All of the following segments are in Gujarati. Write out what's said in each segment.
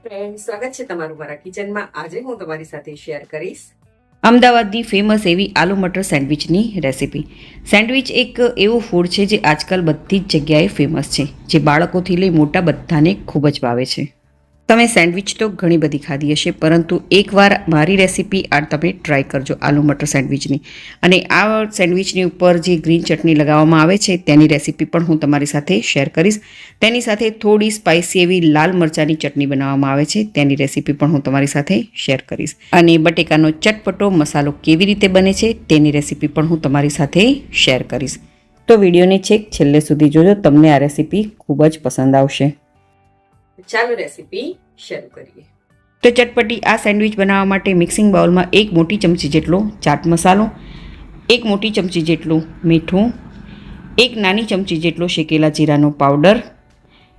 ફ્રેન્ડ, સ્વાગત છે તમારું મારા કિચનમાં. આજે હું તમારી સાથે શેર કરીશ અમદાવાદની ફેમસ એવી આલુ મટર સેન્ડવિચની રેસિપી. સેન્ડવિચ એક એવું ફૂડ છે જે આજકાલ બધી જ જગ્યાએ ફેમસ છે, જે બાળકોથી લઈ મોટા બધાને ખૂબ જ ભાવે છે. તમે સેન્ડવિચ તો ઘણી બધી ખાધી હશે, પરંતુ એકવાર મારી રેસિપી આ તમે ટ્રાય કરજો આલુ મટર સેન્ડવિચની. અને આ સેન્ડવિચની ઉપર જે ગ્રીન ચટણી લગાવવામાં આવે છે તેની રેસિપી પણ હું તમારી સાથે શેર કરીશ. તેની સાથે થોડી સ્પાઇસી એવી લાલ મરચાંની ચટણી બનાવવામાં આવે છે તેની રેસિપી પણ હું તમારી સાથે શેર કરીશ. અને બટેકાનો ચટપટો મસાલો કેવી રીતે બને છે તેની રેસિપી પણ હું તમારી સાથે શેર કરીશ. તો વિડીયોને છેક છેલ્લે સુધી જોજો, તમને આ રેસિપી ખૂબ જ પસંદ આવશે. ચાલો રેસિપી શરૂ કરીએ. તો ચટપટી આ સેન્ડવિચ બનાવવા માટે મિક્સિંગ બાઉલમાં 1 મોટી ચમચી જેટલો ચાટ મસાલો, 1 મોટી ચમચી જેટલું મીઠું, 1 નાની ચમચી જેટલો શેકેલા જીરાનો પાવડર,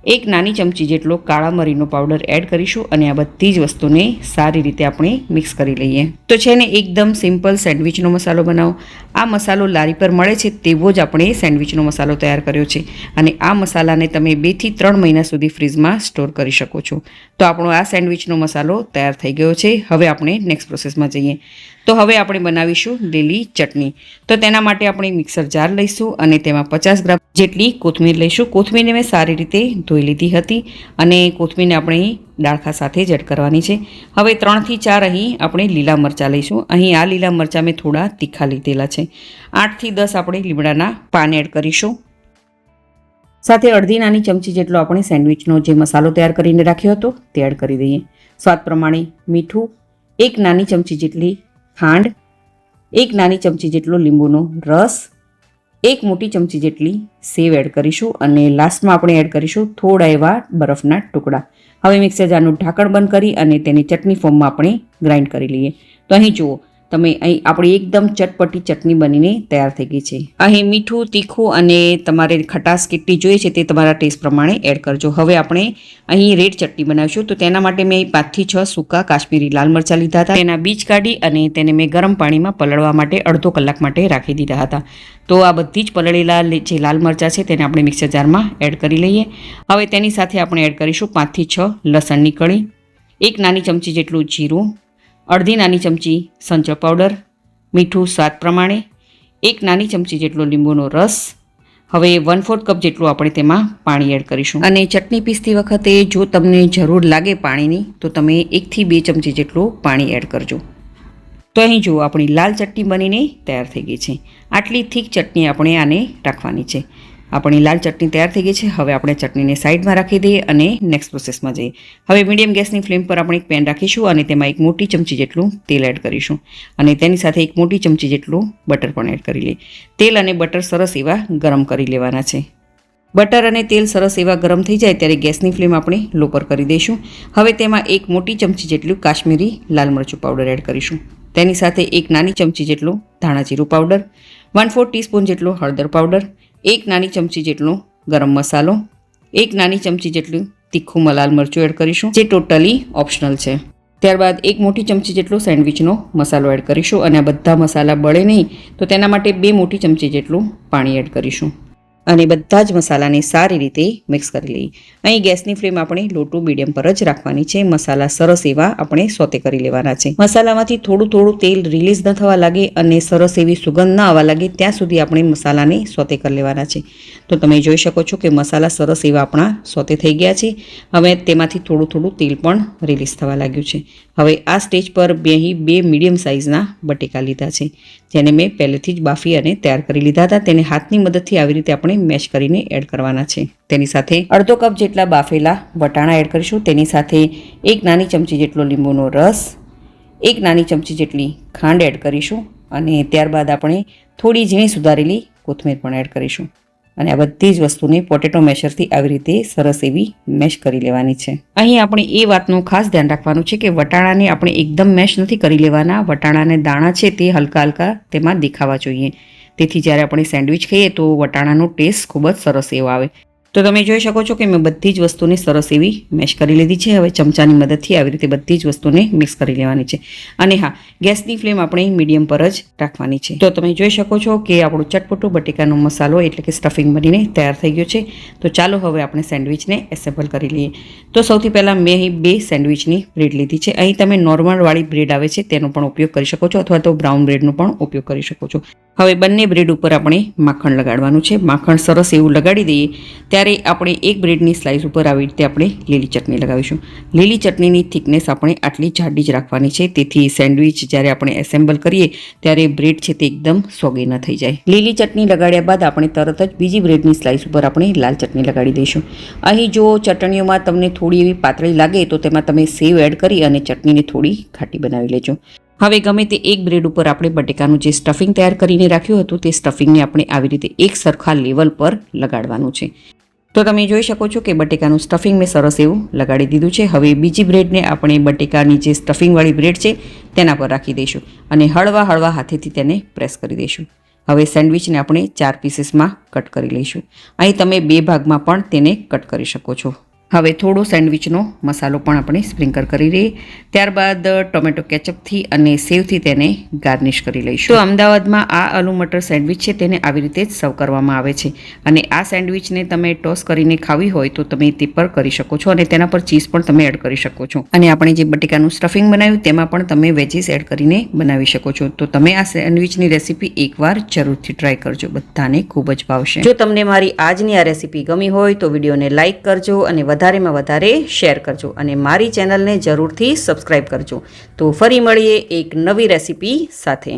1 નાની ચમચી જેટલો કાળા મરીનો પાવડર એડ કરીશું. અને આ બધી જ વસ્તુને સારી રીતે આપણે મિક્સ કરી લઈએ. તો છે ને એકદમ સિમ્પલ સેન્ડવિચનો મસાલો બનાવો. આ મસાલો લારી પર મળે છે તેવો જ આપણે સેન્ડવિચનો મસાલો તૈયાર કર્યો છે. અને આ મસાલાને તમે 2 થી 3 મહિના સુધી ફ્રીઝમાં સ્ટોર કરી શકો છો. તો આપણો આ સેન્ડવિચનો મસાલો તૈયાર થઈ ગયો છે. હવે આપણે નેક્સ્ટ પ્રોસેસમાં જઈએ. તો હવે આપણે બનાવીશું લીલી ચટણી. તો તેના માટે આપણે મિક્સર જાર લઈશું અને તેમાં 50 ગ્રામ જેટલી કોથમીર લઈશું. કોથમીરને મેં સારી રીતે ધોઈ લીધી હતી અને કોથમીરને આપણે ડાળખા સાથે જ એડ કરવાની છે. હવે 3 થી 4 અહીં આપણે લીલા મરચાં લઈશું. અહીં આ લીલા મરચાં મેં થોડા તીખા લીધેલા છે. 8 થી 10 આપણે લીમડાના પાન એડ કરીશું. સાથે અડધી નાની ચમચી જેટલો આપણે સેન્ડવિચનો જે મસાલો તૈયાર કરીને રાખ્યો હતો તે એડ કરી દઈએ. સ્વાદ પ્રમાણે મીઠું, 1 નાની ચમચી જેટલી ખાંડ, 1 નાની ચમચી જેટલો લીંબુનો રસ, 1 મોટી ચમચી જેટલી સેવ એડ કરીશું. અને લાસ્ટમાં આપણે એડ કરીશું થોડા એવા બરફના ટુકડા. હવે મિક્સર જારનું ઢાંકણ બંધ કરી અને તેની ચટણી ફોર્મમાં આપણે ગ્રાઇન્ડ કરી લઈએ. તો અહીં જુઓ તમે, અહીં આપણી એકદમ ચટપટી ચટણી બનીને તૈયાર થઈ ગઈ છે. અહીં મીઠું, તીખું અને તમારે ખટાશ કેટલી જોઈએ છે તે તમારા ટેસ્ટ પ્રમાણે એડ કરજો. હવે આપણે અહીં રેડ ચટણી બનાવીશું. તો તેના માટે મેં 5 થી 6 સૂકા કાશ્મીરી લાલ મરચાં લીધા હતા. તેના બીજ કાઢી અને તેને મેં ગરમ પાણીમાં પલળવા માટે અડધો કલાક માટે રાખી દીધા હતા. તો આ બધી જ પલળેલા જે લાલ મરચાં છે તેને આપણે મિક્સર જારમાં એડ કરી લઈએ. હવે તેની સાથે આપણે એડ કરીશું 5 થી 6 લસણની કળી, 1 નાની ચમચી જેટલું જીરું, અડધી નાની ચમચી સંચળ પાવડર, મીઠું સ્વાદ પ્રમાણે, 1 નાની ચમચી જેટલો લીંબુનો રસ. હવે 1/4 કપ જેટલું આપણે તેમાં પાણી એડ કરીશું. અને ચટણી પીસતી વખતે જો તમને જરૂર લાગે પાણીની તો તમે 1 થી 2 ચમચી જેટલું પાણી એડ કરજો. તો અહીં જુઓ આપણી લાલ ચટણી બનીને તૈયાર થઈ ગઈ છે. આટલી થીક ચટણી આપણે આને રાખવાની છે. આપણી લાલ ચટણી તૈયાર થઈ ગઈ છે. હવે આપણે ચટણીને સાઈડમાં રાખી દઈએ અને નેક્સ્ટ પ્રોસેસમાં જઈએ. હવે મીડિયમ ગેસની ફ્લેમ પર આપણે એક પેન રાખીશું અને તેમાં 1 મોટી ચમચી જેટલું તેલ એડ કરીશું. અને તેની સાથે 1 મોટી ચમચી જેટલું બટર પણ એડ કરી લઈએ. તેલ અને બટર સરસ એવા ગરમ કરી લેવાના છે. બટર અને તેલ સરસ એવા ગરમ થઈ જાય ત્યારે ગેસની ફ્લેમ આપણે લો પર કરી દઈશું. હવે તેમાં 1 મોટી ચમચી જેટલું કાશ્મીરી લાલ મરચું પાવડર એડ કરીશું. તેની સાથે 1 નાની ચમચી જેટલું ધાણા જીરું પાવડર, 1/4 ટીસ્પૂન જેટલો હળદર પાવડર, 1 નાની ચમચી જેટલો ગરમ મસાલો, 1 નાની ચમચી જેટલું તીખું લાલ મરચું એડ કરીશું, જે ટોટલી ઓપ્શનલ છે. ત્યારબાદ 1 મોટી ચમચી જેટલો સેન્ડવિચનો મસાલો એડ કરીશું. અને આ બધા મસાલા બળે નહીં તો તેના માટે 2 મોટી ચમચી જેટલું પાણી એડ કરીશું. અને બધા જ મસાલાને સારી રીતે મિક્સ કરી લઈએ. અહીં ગેસની ફ્લેમ આપણે લો ટુ મીડિયમ પર જ રાખવાની છે. મસાલા સરસ એવા આપણે સોતે કરી લેવાના છે. મસાલામાંથી થોડું તેલ રિલીઝ ન થવા લાગે અને સરસ એવી સુગંધ ન આવવા લાગે ત્યાં સુધી આપણે મસાલાને સોતે કરી લેવાના છે. તો તમે જોઈ શકો છો કે મસાલા સરસ એવા આપણા સોતે થઈ ગયા છે. હવે તેમાંથી થોડું તેલ પણ રિલીઝ થવા લાગ્યું છે. હવે આ સ્ટેજ પર અહીં 2 મીડિયમ સાઇઝના બટેકા લીધા છે, જેને મેં પહેલેથી જ બાફી અને તૈયાર કરી લીધા હતા. તેને હાથની મદદથી આવી રીતે આપણે મેશ કરીને એડ કરવાના છે. તેની સાથે અડધો કપ જેટલા બાફેલા વટાણા એડ કરીશું. તેની સાથે 1 નાની ચમચી જેટલો લીંબુનો રસ, 1 નાની ચમચી જેટલી ખાંડ એડ કરીશું. અને ત્યારબાદ આપણે થોડી ઝીણી સુધારેલી કોથમીર પણ એડ કરીશું. અને આ બધી જ વસ્તુને પોટેટો મેશરથી આવી રીતે સરસ એવી મેશ કરી લેવાની છે. અહીં આપણે એ વાતનું ખાસ ધ્યાન રાખવાનું છે કે વટાણાને આપણે એકદમ મેશ નથી કરી લેવાના. વટાણાને દાણા છે તે હલકા તેમાં દેખાવા જોઈએ. તેથી જ્યારે આપણે સેન્ડવિચ ખાઈએ તો વટાણાનો ટેસ્ટ ખૂબ જ સરસ એવો આવે. તો તમે જોઈ શકો છો કે મેં બધી જ વસ્તુને સરસ એવી મેશ કરી લીધી છે. હવે ચમચાની મદદથી આવી રીતે બધી જ વસ્તુને મિક્સ કરી લેવાની છે. અને હા, ગેસની ફ્લેમ આપણે મીડિયમ પર જ રાખવાની છે. તો તમે જોઈ શકો છો કે આપણો ચટપટો બટેકાનો મસાલો એટલે કે સ્ટફિંગ બનીને તૈયાર થઈ ગયો છે. તો ચાલો હવે આપણે સેન્ડવિચને એસેમ્બલ કરી લઈએ. તો સૌથી પહેલાં મેં અહીં 2 સેન્ડવિચની બ્રેડ લીધી છે. અહીં તમે નોર્મલવાળી બ્રેડ આવે છે તેનો પણ ઉપયોગ કરી શકો છો અથવા તો બ્રાઉન બ્રેડનો પણ ઉપયોગ કરી શકો છો. હવે બંને બ્રેડ ઉપર આપણે માખણ લગાડવાનું છે. માખણ સરસ એવું લગાડી દઈએ ત્યારે આપણે એક બ્રેડની સ્લાઇસ ઉપર આવી રીતે આપણે લીલી ચટણી લગાવીશું. લીલી ચટણીની થિકનેસ આપણે આટલી જાડી જ રાખવાની છે, તેથી સેન્ડવિચ જ્યારે આપણે એસેમ્બલ કરીએ ત્યારે બ્રેડ છે તે એકદમ સોગી ન થઈ જાય. લીલી ચટણી લગાડ્યા બાદ આપણે તરત જ બીજી બ્રેડની સ્લાઇસ ઉપર આપણે લાલ ચટણી લગાડી દઈશું. અહીં જો ચટણીઓમાં તમને થોડી એવી પાતળી લાગે તો તેમાં તમે સેવ એડ કરી અને ચટણીને થોડી ખાટી બનાવી લેજો. હવે ગમે તે એક બ્રેડ ઉપર આપણે બટેકાનું જે સ્ટફિંગ તૈયાર કરીને રાખ્યું હતું તે સ્ટફિંગને આપણે આવી રીતે એક સરખા લેવલ પર લગાડવાનું છે. તો તમે જોઈ શકો છો કે બટેકાનું સ્ટફિંગ મેં સરસ એવું લગાડી દીધું છે. હવે બીજી બ્રેડને આપણે બટેકાની જે સ્ટફિંગવાળી બ્રેડ છે તેના પર રાખી દઈશું અને હળવા હળવા હાથેથી તેને પ્રેસ કરી દઈશું. હવે સેન્ડવિચને આપણે 4 પીસીસમાં કટ કરી લઈશું. અહીં તમે 2 ભાગમાં પણ તેને કટ કરી શકો છો. હવે થોડો સેન્ડવિચનો મસાલો પણ આપણે સ્પ્રિંકલ કરી લઈએ. ત્યારબાદ ટોમેટો કેચઅપથી અને સેવથી તેને ગાર્નિશ કરી લઈશું. તો અમદાવાદમાં આ આલુ મટર સેન્ડવિચ છે તેને આવી રીતે જ સર્વ કરવામાં આવે છે. અને આ સેન્ડવિચને તમે ટોસ કરીને ખાવી હોય તો તમે તે પર કરી શકો છો અને તેના પર ચીઝ પણ તમે એડ કરી શકો છો. અને આપણે જે બટેકાનું સ્ટફિંગ બનાવ્યું તેમાં પણ તમે વેજીસ એડ કરીને બનાવી શકો છો. તો તમે આ સેન્ડવિચની રેસીપી એકવાર જરૂરથી ટ્રાય કરજો, બધાને ખૂબ જ ભાવશે. જો તમને મારી આજની આ રેસીપી ગમી હોય તો વિડીયોને લાઇક કરજો અને વધારેમાં વધારે શેર કરજો અને મારી ચેનલને જરૂરથી સબસ્ક્રાઈબ કરજો. તો ફરી મળીએ એક નવી રેસીપી સાથે.